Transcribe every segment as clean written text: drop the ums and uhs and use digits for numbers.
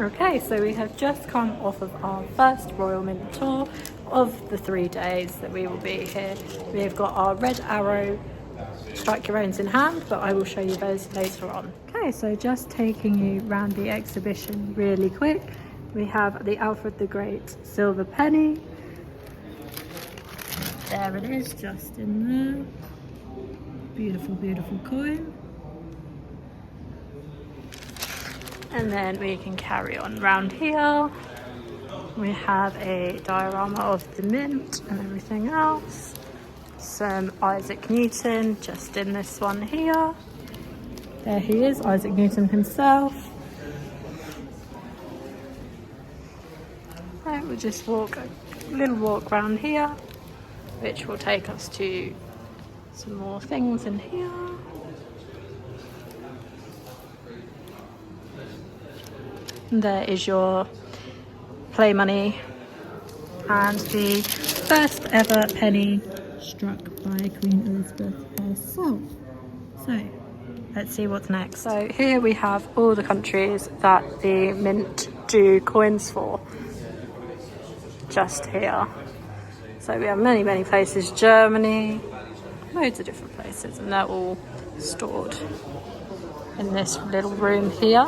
Okay, so we have just come off of our first Royal Mint tour of the 3 days that we will be here. We've got our Red Arrow strike your owns in hand, but I will show you those later on. Okay, so just taking you around the exhibition really quick. We have the Alfred the Great silver penny. There it is, just in there. Beautiful, beautiful coin. And then we can carry on round here. We have a diorama of the mint and everything else. Some Isaac Newton just in this one here. There he is, Isaac Newton himself. Right, we'll just walk a little walk around here, which will take us to some more things in here. And there is your play money and the first ever penny struck by Queen Elizabeth herself. So let's see what's next. So here we have all the countries that the mint do coins for, just here. So we have many, many places, Germany, loads of different places, and they're all stored in this little room here.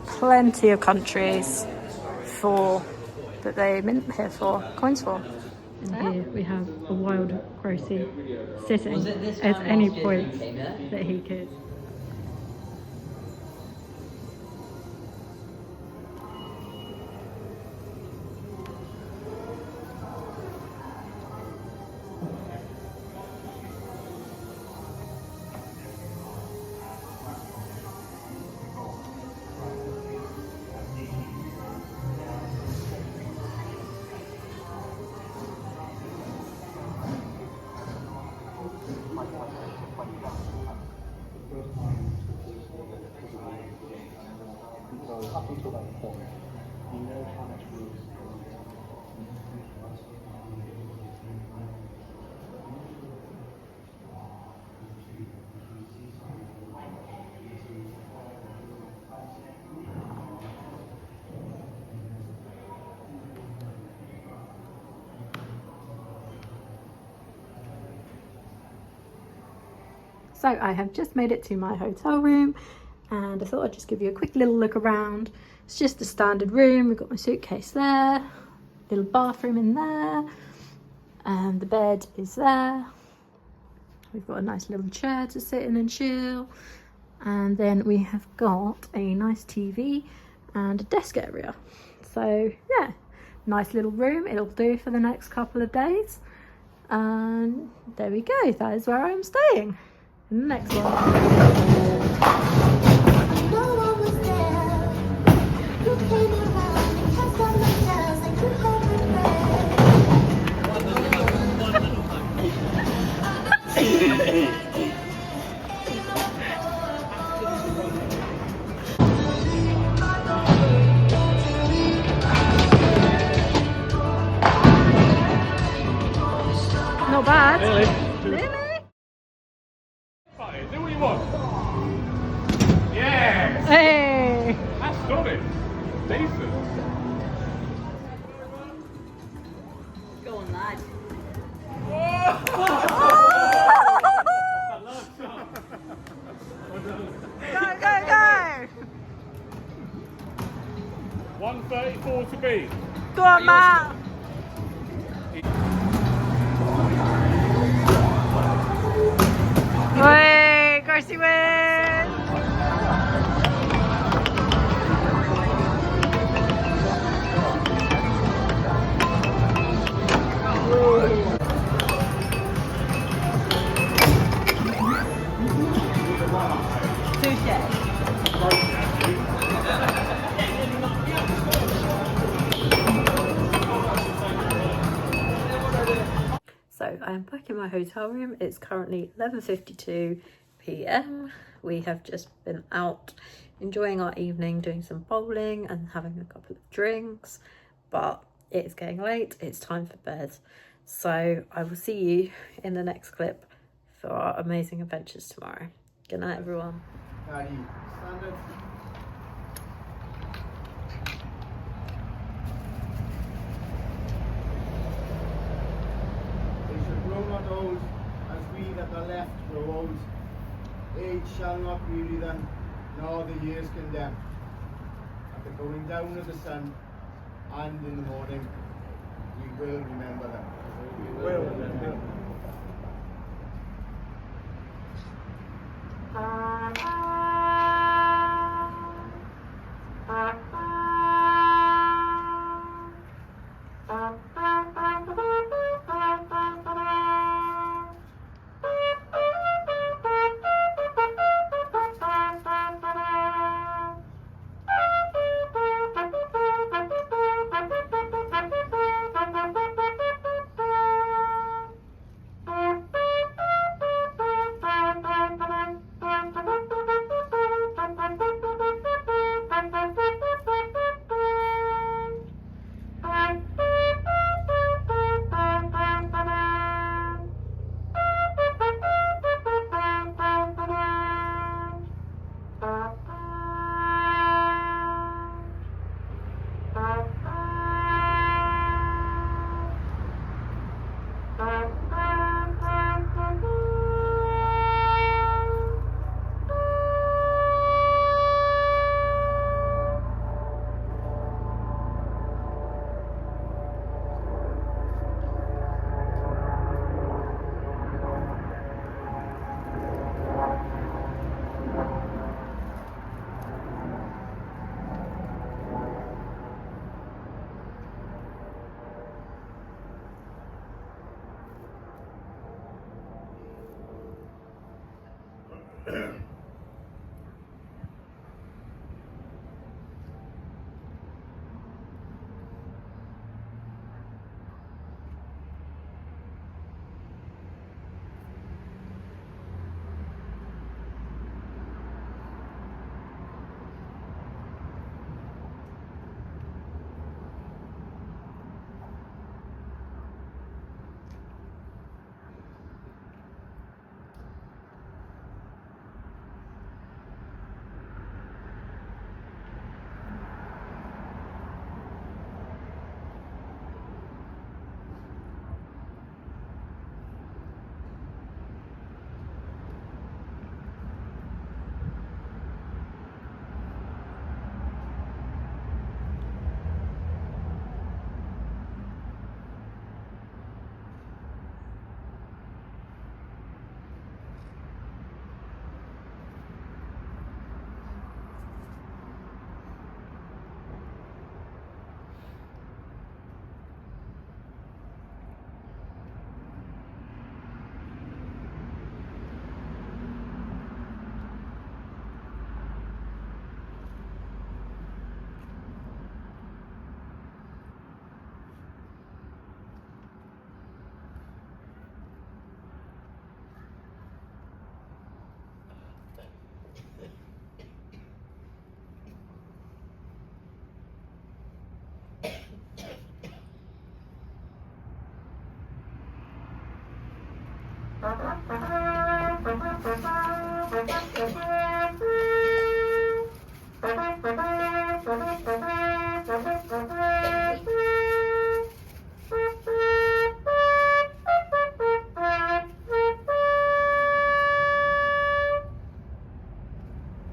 Plenty of countries that they mint here for, coins for. And here we have a wild Crocy sitting at any point that he could. So I have just made it to my hotel room and I thought I'd just give you a quick little look around. It's just a standard room. We've got my suitcase there, little bathroom in there, and the bed is there. We've got a nice little chair to sit in and chill, and then we have got a nice TV and a desk area. So yeah, nice little room. It'll do for the next couple of days, and there we go. That is where I'm staying. Next one. Not bad. Really? Do what you want. Yes! Hey! That's solid. Decent. Go on, lad. Go! 134 to beat. Go on, Matt! Hey, Gracie wins! So I am back in my hotel room. It's currently 11:52 p.m. We have just been out enjoying our evening, doing some bowling and having a couple of drinks, but it's getting late. It's time for bed. So I will see you in the next clip for our amazing adventures tomorrow. Good night, everyone. Standard. left grows. Age shall not weary them, nor the years condemn. At the going down of the sun, and in the morning, we will remember them. We will remember them.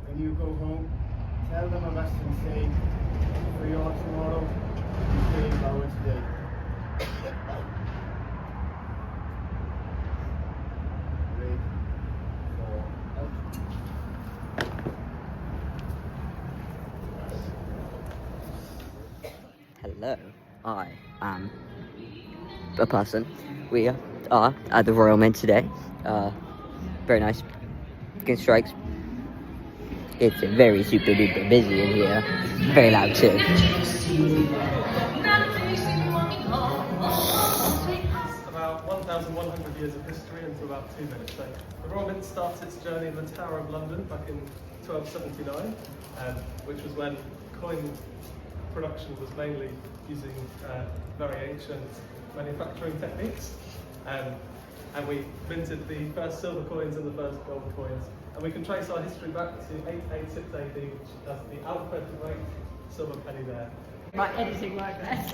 When you go home, tell them of us and say, for your tomorrow, you gave our today. Great. Hello, I am a person. We are at the Royal Mint today. Very nice. Getting strikes. It's very super duper busy in here. Very loud too. About 1,100 years of history into about 2 minutes. So the Royal Mint starts its journey in the Tower of London back in 1279, which was when coin production was mainly using very ancient manufacturing techniques. And we minted the first silver coins and the first gold coins. And we can trace our history back to 886 AD, which has the alphabet rate silver penny there. My editing work there.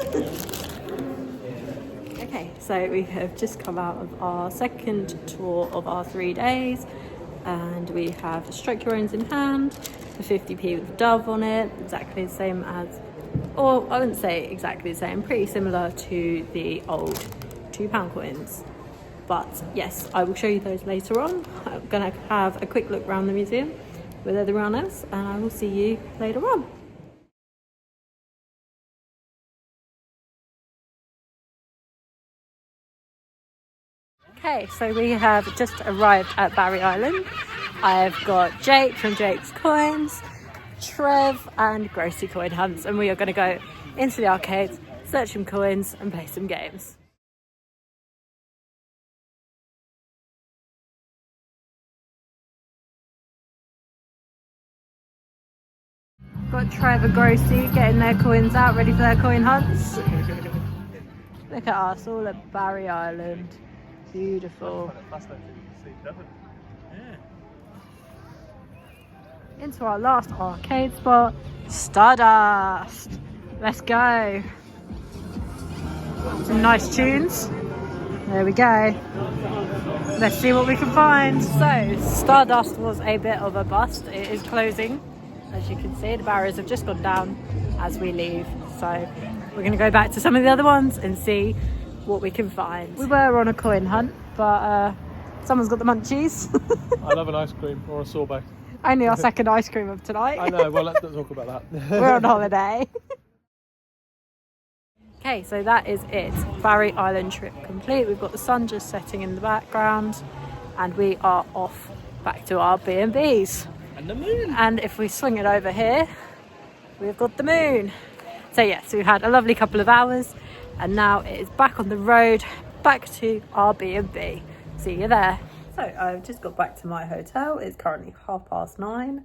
Okay, so we have just come out of our second tour of our 3 days, and we have Strike Your Owns in hand, the 50p with Dove on it, exactly the same as, or I wouldn't say exactly the same, pretty similar to the old £2 coins. But yes, I will show you those later on. I'm gonna have a quick look around the museum with everyone else, and I will see you later on. Okay, so we have just arrived at Barry Island. I've got Jake from Jake's Coins, Trev and Gracie Coin Hunts, and we are going to go into the arcades, search some coins and play some games. Got Trev and Gracie getting their coins out, ready for their coin hunts. Look at us, all at Barry Island. Beautiful. Into our last arcade spot, Stardust. Let's go. Some nice tunes. There we go. Let's see what we can find. So, Stardust was a bit of a bust. It is closing. As you can see, the barriers have just gone down as we leave. So, we're going to go back to some of the other ones and see what we can find. We were on a coin hunt, but someone's got the munchies. I love an ice cream or a sorbet. Only our second ice cream of tonight. I know, well, let's not talk about that. We're on holiday. Okay, so that is it. Barry Island trip complete. We've got the sun just setting in the background, and we are off back to our B&Bs. And the moon. And if we swing it over here, we've got the moon. So yes, we've had a lovely couple of hours, and now it is back on the road, back to our B&B. See you there. So I've just got back to my hotel. It's currently 9:30.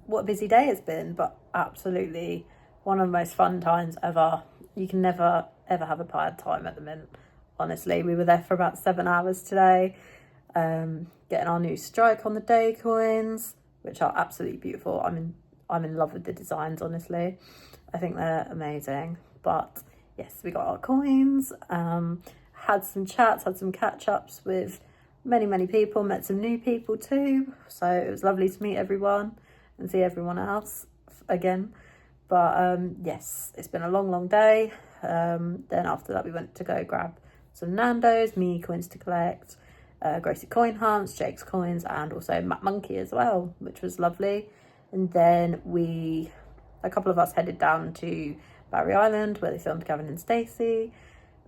What a busy day it's been, but absolutely one of the most fun times ever. You can never ever have a bad time at the Mint. Honestly, we were there for about 7 hours today, getting our new Strike on the Day coins, which are absolutely beautiful. I'm in love with the designs, honestly. I think they're amazing. But yes, we got our coins, had some chats, had some catch-ups with many people, met some new people too. So it was lovely to meet everyone and see everyone else again. But yes, it's been a long day. Then after that, we went to go grab some Nando's, mini coins to collect, Gracie Coin Hunts, Jake's Coins, and also Matt Monkey as well, which was lovely. And then a couple of us headed down to Barry Island, where they filmed Gavin and Stacey.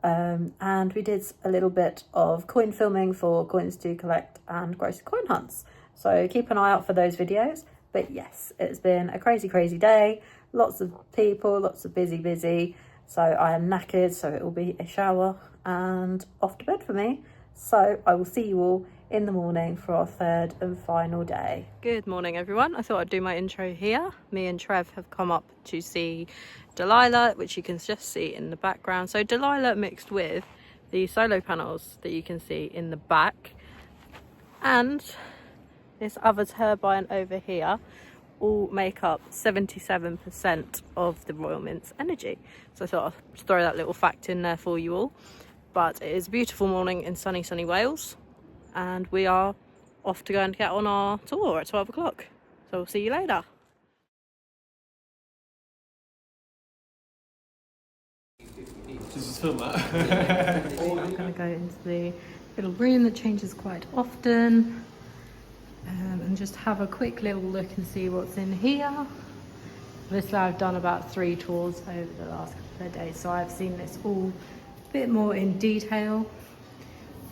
And we did a little bit of coin filming for Coins to Collect and Gracie Coin Hunts. So keep an eye out for those videos. But yes, it's been a crazy day. Lots of people, lots of busy. So I am knackered, so it will be a shower and off to bed for me. So I will see you all in the morning for our third and final day. Good morning, everyone. I thought I'd do my intro here. Me and Trev have come up to see Delilah, which you can just see in the background. So Delilah mixed with the solar panels that you can see in the back, and this other turbine over here all make up 77% of the Royal Mint's energy. So I thought I'd throw that little fact in there for you all. But it is a beautiful morning in sunny Wales, and we are off to go and get on our tour at 12 o'clock. So we'll see you later. Just film that. I'm going to go into the little room that changes quite often, and just have a quick little look and see what's in here. Obviously, I've done about 3 tours over the last couple of days, so I've seen this all a bit more in detail,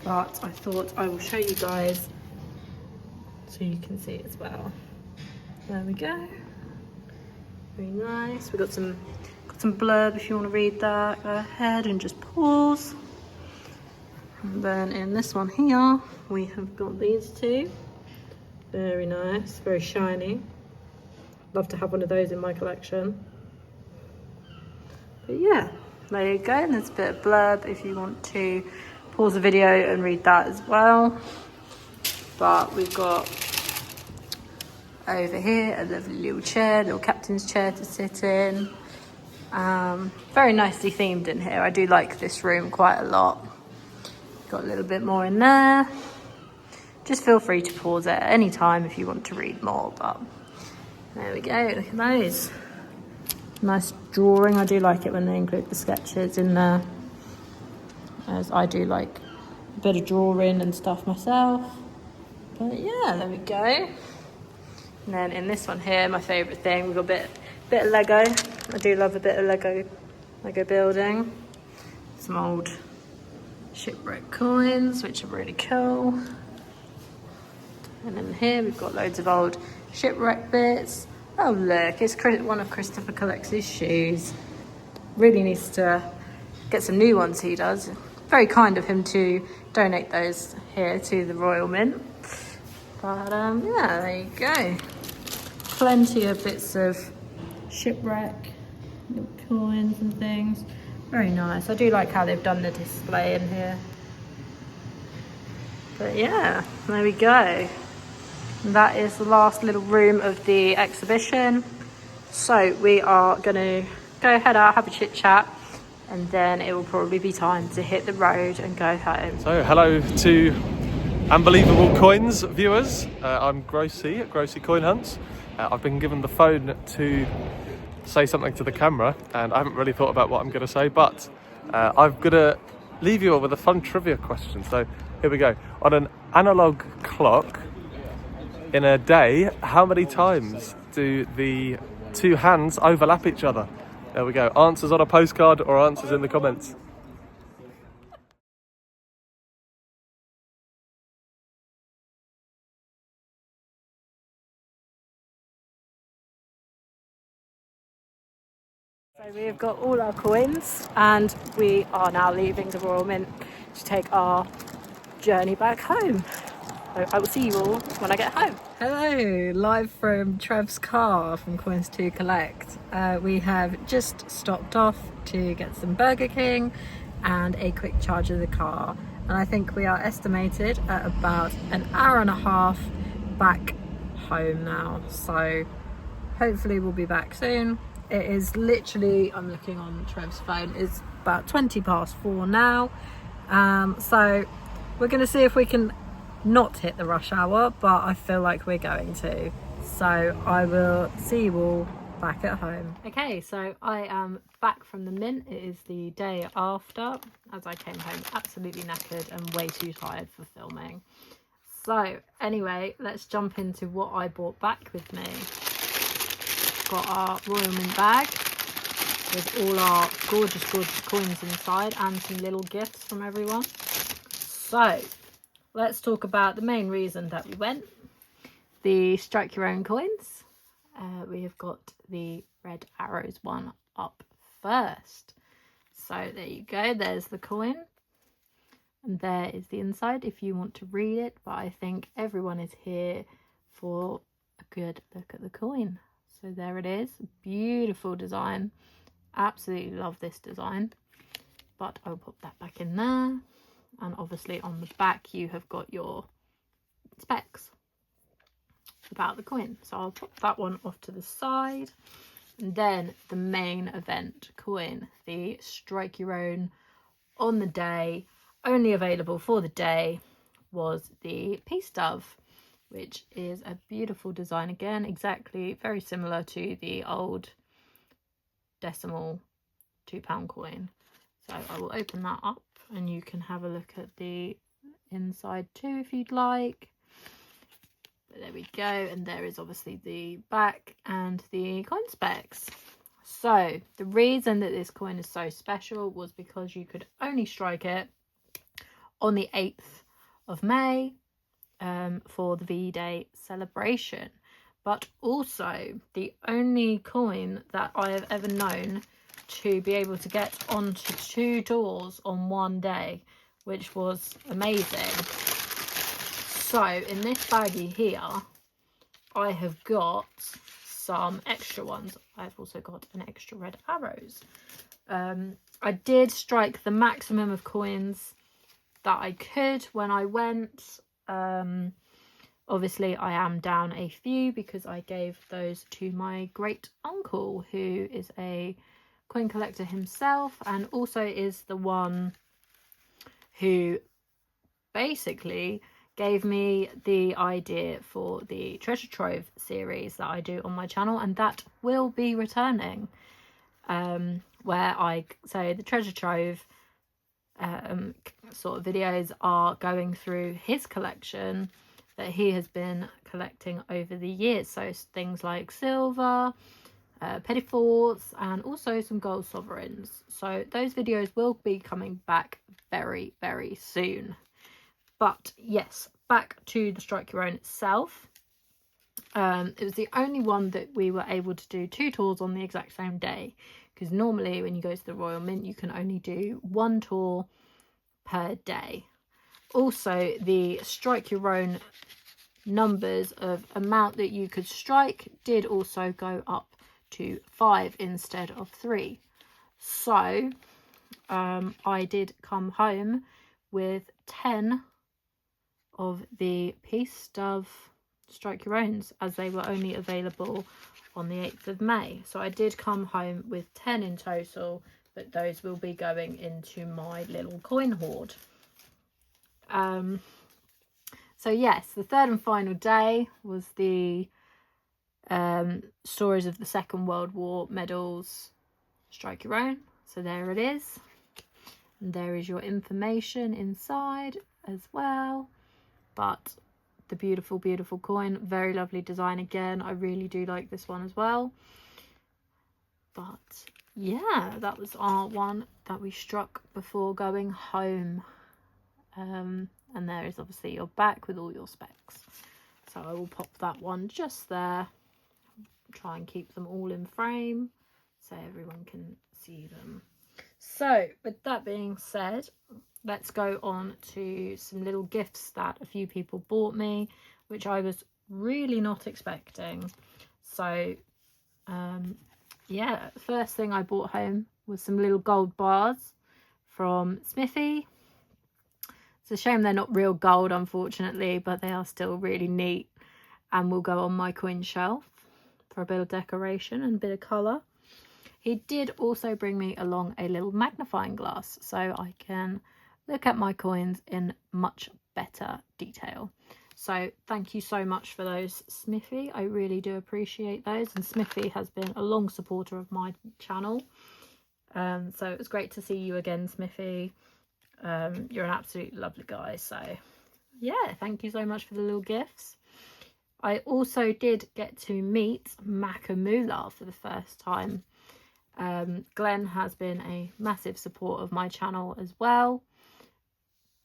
but I thought I will show you guys so you can see as well. There we go. Very nice. We've got some blurb if you want to read that. Go ahead and just pause. And then in this one here, we have got these 2. Very nice, very shiny. Love to have one of those in my collection. But yeah, there you go. And there's a bit of blurb if you want to pause the video and read that as well. But we've got over here a lovely little chair, little captain's chair to sit in. Very nicely themed in here. I do like this room quite a lot. Got a little bit more in there. Just feel free to pause it at any time if you want to read more, but there we go, look at those. Nice drawing. I do like it when they include the sketches in there, as I do like a bit of drawing and stuff myself. But yeah, there we go. And then in this one here, my favourite thing, we've got a bit of Lego. I do love a bit of Lego building. Some old shipwreck coins, which are really cool. And then here we've got loads of old shipwreck bits. Oh look, it's one of Christopher Collects' shoes. Really needs to get some new ones, he does. Very kind of him to donate those here to the Royal Mint. But yeah, there you go. Plenty of bits of shipwreck, little coins and things. Very nice. I do like how they've done the display in here. But yeah, there we go. That is the last little room of the exhibition. So we are going to go head out, have a chit chat, and then it will probably be time to hit the road and go home. So hello to Amberlievable Coins viewers. I'm Grocie at Grocie Coin Hunts. I've been given the phone to say something to the camera, and I haven't really thought about what I'm going to say, but I'm going to leave you all with a fun trivia question. So here we go. On an analog clock, in a day, how many times do the two hands overlap each other? There we go. Answers on a postcard or answers in the comments. So we've got all our coins and we are now leaving the Royal Mint to take our journey back home. So I will see you all when I get home. Hello, live from Trev's car from Coins to Collect. We have just stopped off to get some Burger King and a quick charge of the car. And I think we are estimated at about an hour and a half back home now. So hopefully we'll be back soon. It is literally, I'm looking on Trev's phone, it's about 4:20 now. So we're going to see if we can not hit the rush hour, but I feel like we're going to. So I will see you all back at home. Okay, so I am back from the Mint. It is the day after, as I came home absolutely knackered and way too tired for filming. So anyway, let's jump into what I brought back with me. Got our Royal Mint bag with all our gorgeous coins inside and some little gifts from everyone. So let's talk about the main reason that we went. The strike your own coins. We have got the red arrows one up first. So there you go, there's the coin. And there is the inside if you want to read it. But I think everyone is here for a good look at the coin. So there it is, beautiful design. Absolutely love this design. But I'll put that back in there. And obviously on the back you have got your specs about the coin. So I'll put that one off to the side. And then the main event coin, the strike your own on the day, only available for the day, was the Peace Dove, which is a beautiful design again, exactly very similar to the old decimal £2 coin. So I will open that up and you can have a look at the inside too if you'd like. But there we go, and there is obviously the back and the coin specs. So the reason that this coin is so special was because you could only strike it on the 8th of May for the V-Day celebration, but also the only coin that I have ever known to be able to get onto 2 doors on one day, which was amazing. So in this baggie here I have got some extra ones. I've also got an extra red arrows. I did strike the maximum of coins that I could when I went. Obviously I am down a few because I gave those to my great uncle, who is a coin collector himself, and also is the one who basically gave me the idea for the treasure trove series that I do on my channel, and that will be returning, so the treasure trove sort of videos are going through his collection that he has been collecting over the years, so things like silver, petty forts, and also some gold sovereigns. So those videos will be coming back very, very soon. But yes, back to the Strike Your Own itself. It was the only one that we were able to do 2 tours on the exact same day, because normally when you go to the Royal Mint you can only do 1 tour per day. Also, the Strike Your Own numbers of amount that you could strike did also go up to 5 instead of 3. So I did come home with 10 of the piece of Strike Your Owns, as they were only available on the 8th of May. So I did come home with 10 in total, but those will be going into my little coin hoard. So yes, the third and final day was the Stories of the Second World War medals Strike Your Own. So there it is, and there is your information inside as well. But the beautiful, beautiful coin, very lovely design again. I really do like this one as well. But yeah, that was our one that we struck before going home. And there is obviously your back with all your specs. So I will pop that one just there. Try and keep them all in frame so everyone can see them. So with that being said, let's go on to some little gifts that a few people bought me, which I was really not expecting. So yeah, first thing I brought home was some little gold bars from Smithy. It's a shame they're not real gold, unfortunately, but they are still really neat and will go on my coin shelf for a bit of decoration and a bit of colour. He did also bring me along a little magnifying glass so I can look at my coins in much better detail. So thank you so much for those, Smithy. I really do appreciate those, and Smithy has been a long supporter of my channel. So it was great to see you again, Smithy. You're an absolute lovely guy. So yeah, thank you so much for the little gifts. I also did get to meet Makamula for the first time. Glenn has been a massive support of my channel as well,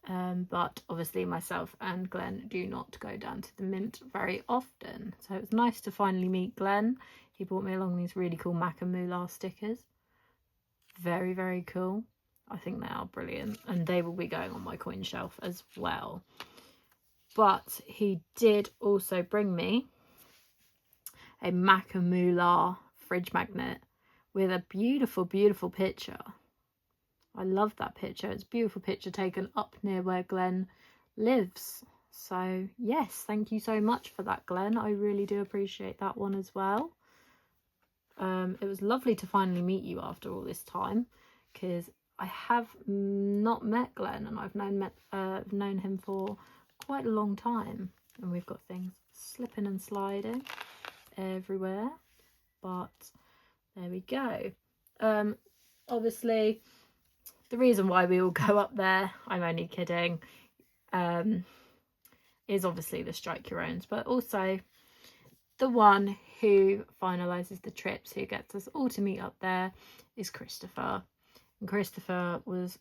but obviously myself and Glenn do not go down to the mint very often, so it was nice to finally meet Glenn. He brought me along these really cool Makamula stickers. Very, very cool. I think they are brilliant, and they will be going on my coin shelf as well. But he did also bring me a Makamula fridge magnet with a beautiful, beautiful picture. I love that picture. It's a beautiful picture taken up near where Glenn lives. So yes, thank you so much for that, Glenn. I really do appreciate that one as well. It was lovely to finally meet you after all this time, because I have not met Glenn, and I've known him for quite a long time, and we've got things slipping and sliding everywhere, but there we go. Obviously the reason why we all go up there, I'm only kidding, is obviously the Strike Your Owns, but also the one who finalises the trips, who gets us all to meet up there, is Christopher. And Christopher was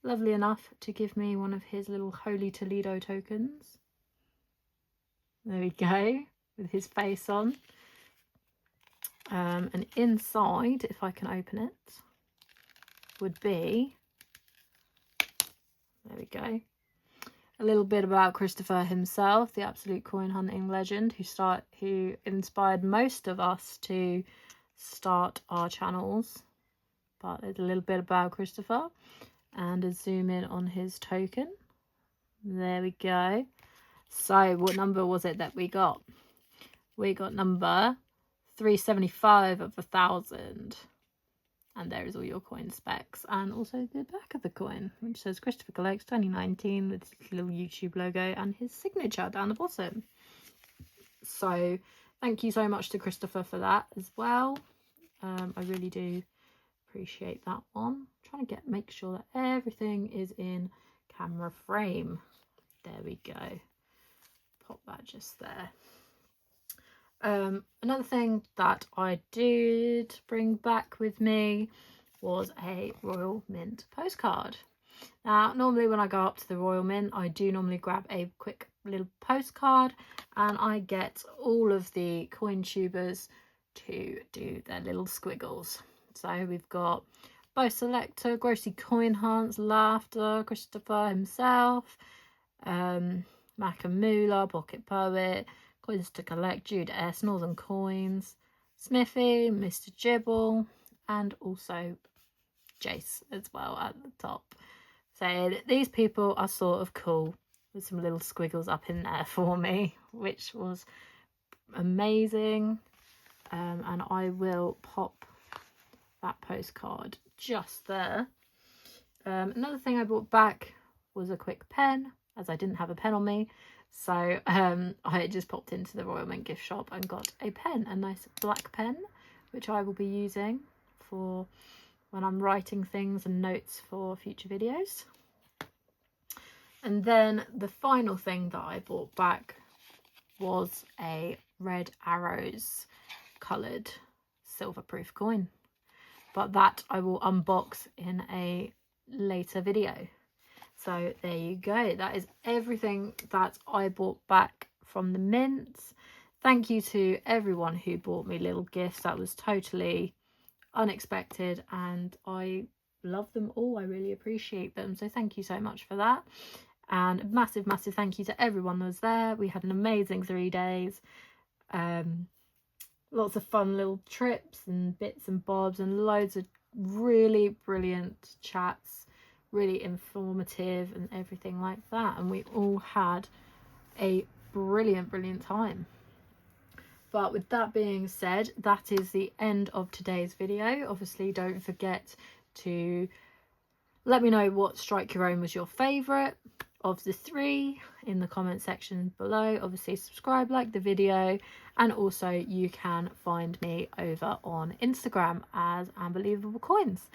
lovely enough to give me one of his little Holy Toledo tokens. There we go, with his face on. And inside, if I can open it, would be, there we go, a little bit about Christopher himself, the absolute coin hunting legend who inspired most of us to start our channels. But it's a little bit about Christopher, and a zoom in on his token. There we go. So what number was it that we got? We got number 375 of 1,000. And there is all your coin specs, and also the back of the coin, which says Christopher Collects 2019 with his little YouTube logo and his signature down the bottom. So thank you so much to Christopher for that as well. I really do appreciate that one. I'm trying to make sure that everything is in camera frame. There we go. Pop that just there. Another thing that I did bring back with me was a Royal Mint postcard. Now, normally when I go up to the Royal Mint, I do normally grab a quick little postcard, and I get all of the coin tubers to do their little squiggles. So we've got Bo Selector, Grossy Coin Hunts, Laughter, Christopher himself, Makamula, Pocket Poet, Coins to Collect, Jude S, Northern Coins, Smithy, Mr. Gibble, and also Jace as well at the top. So these people are sort of cool with some little squiggles up in there for me, which was amazing. And I will pop that postcard just there. Another thing I brought back was a quick pen, as I didn't have a pen on me. So I just popped into the Royal Mint gift shop and got a pen, a nice black pen, which I will be using for when I'm writing things and notes for future videos. And then the final thing that I bought back was a Red Arrows coloured silver proof coin, but that I will unbox in a later video. So there you go, that is everything that I bought back from the mints. Thank you to everyone who bought me little gifts. That was totally unexpected and I love them all. I really appreciate them, so thank you so much for that. And a massive thank you to everyone that was there. We had an amazing 3 days. Lots of fun little trips and bits and bobs, and loads of really brilliant chats, really informative and everything like that. And we all had a brilliant time. But with that being said, that is the end of today's video. Obviously, don't forget to let me know what Strike Your Own was your favourite of the 3 in the comment section below. Obviously, subscribe, like the video, and also you can find me over on Instagram as Amberlievable Coins.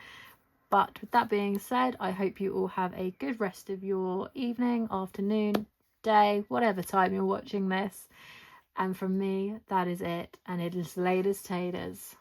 But with that being said, I hope you all have a good rest of your evening, afternoon, day, whatever time you're watching this. And from me, that is it, and it is late as taters.